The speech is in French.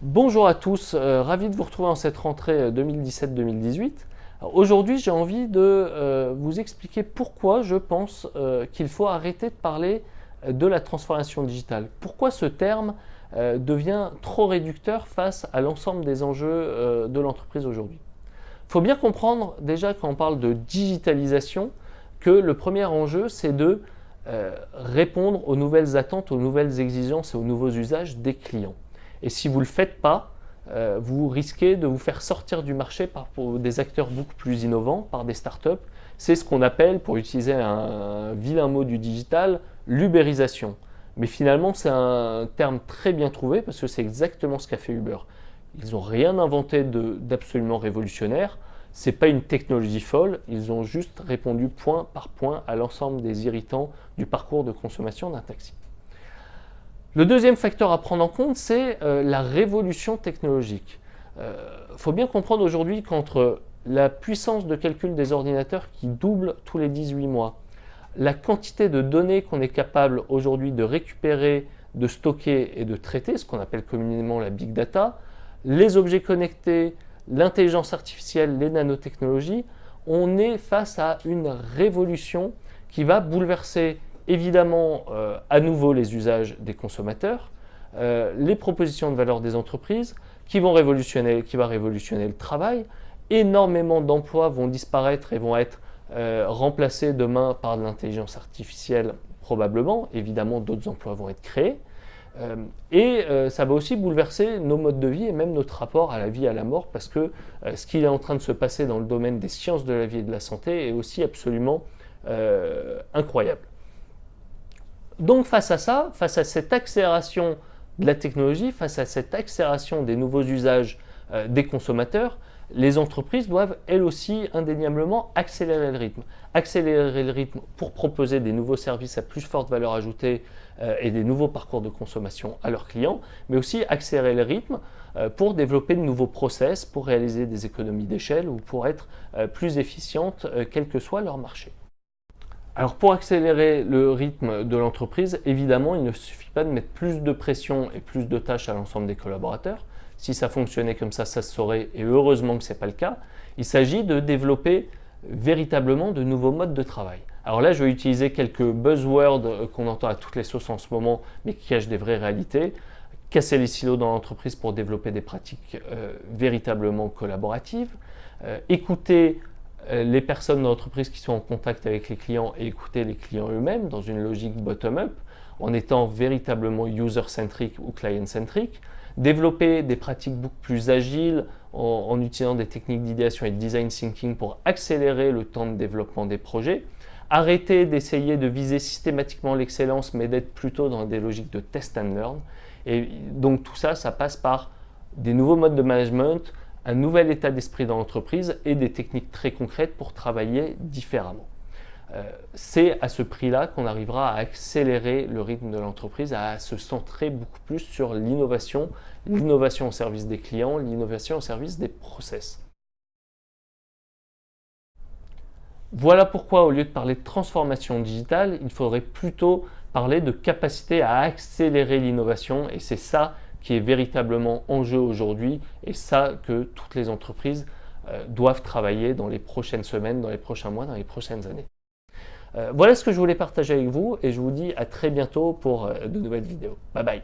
Bonjour à tous, ravi de vous retrouver en cette rentrée 2017-2018. Aujourd'hui, j'ai envie de vous expliquer pourquoi je pense qu'il faut arrêter de parler de la transformation digitale. Pourquoi ce terme devient trop réducteur face à l'ensemble des enjeux de l'entreprise aujourd'hui. Il faut bien comprendre déjà quand on parle de digitalisation que le premier enjeu, c'est de répondre aux nouvelles attentes, aux nouvelles exigences et aux nouveaux usages des clients. Et si vous ne le faites pas, vous risquez de vous faire sortir du marché par des acteurs beaucoup plus innovants, par des startups. C'est ce qu'on appelle, pour utiliser un vilain mot du digital, l'ubérisation. Mais finalement, c'est un terme très bien trouvé parce que c'est exactement ce qu'a fait Uber. Ils n'ont rien inventé d'absolument révolutionnaire. Ce n'est pas une technologie folle, ils ont juste répondu point par point à l'ensemble des irritants du parcours de consommation d'un taxi. Le deuxième facteur à prendre en compte, c'est la révolution technologique. Faut bien comprendre aujourd'hui qu'entre la puissance de calcul des ordinateurs qui double tous les 18 mois, la quantité de données qu'on est capable aujourd'hui de récupérer, de stocker et de traiter, ce qu'on appelle communément la big data, les objets connectés, l'intelligence artificielle, les nanotechnologies, on est face à une révolution qui va bouleverser évidemment à nouveau les usages des consommateurs, les propositions de valeur des entreprises qui va révolutionner le travail. Énormément d'emplois vont disparaître et vont être remplacés demain par de l'intelligence artificielle probablement. Évidemment, d'autres emplois vont être créés. Ça va aussi bouleverser nos modes de vie et même notre rapport à la vie et à la mort parce que ce qui est en train de se passer dans le domaine des sciences de la vie et de la santé est aussi absolument incroyable. Donc face à ça, face à cette accélération de la technologie, face à cette accélération des nouveaux usages des consommateurs, les entreprises doivent elles aussi indéniablement accélérer le rythme. Accélérer le rythme pour proposer des nouveaux services à plus forte valeur ajoutée et des nouveaux parcours de consommation à leurs clients, mais aussi accélérer le rythme pour développer de nouveaux process, pour réaliser des économies d'échelle ou pour être plus efficientes quel que soit leur marché. Alors pour accélérer le rythme de l'entreprise, évidemment, il ne suffit pas de mettre plus de pression et plus de tâches à l'ensemble des collaborateurs. Si ça fonctionnait comme ça se saurait, et heureusement que ce n'est pas le cas. Il s'agit de développer véritablement de nouveaux modes de travail. Alors là, je vais utiliser quelques buzzwords qu'on entend à toutes les sauces en ce moment, mais qui cachent des vraies réalités. Casser les silos dans l'entreprise pour développer des pratiques véritablement collaboratives. Écouter les personnes dans l'entreprise qui sont en contact avec les clients et écouter les clients eux-mêmes dans une logique bottom-up, en étant véritablement user-centric ou client-centric. Développer des pratiques beaucoup plus agiles en utilisant des techniques d'idéation et de design thinking pour accélérer le temps de développement des projets. Arrêter d'essayer de viser systématiquement l'excellence, mais d'être plutôt dans des logiques de test and learn. Et donc tout ça, ça passe par des nouveaux modes de management, un nouvel état d'esprit dans l'entreprise et des techniques très concrètes pour travailler différemment. C'est à ce prix-là qu'on arrivera à accélérer le rythme de l'entreprise, à se centrer beaucoup plus sur l'innovation au service des clients, l'innovation au service des process. Voilà pourquoi, au lieu de parler de transformation digitale, il faudrait plutôt parler de capacité à accélérer l'innovation, et c'est ça qui est véritablement en jeu aujourd'hui, et ça que toutes les entreprises doivent travailler dans les prochaines semaines, dans les prochains mois, dans les prochaines années. Voilà ce que je voulais partager avec vous, et je vous dis à très bientôt pour de nouvelles vidéos. Bye bye.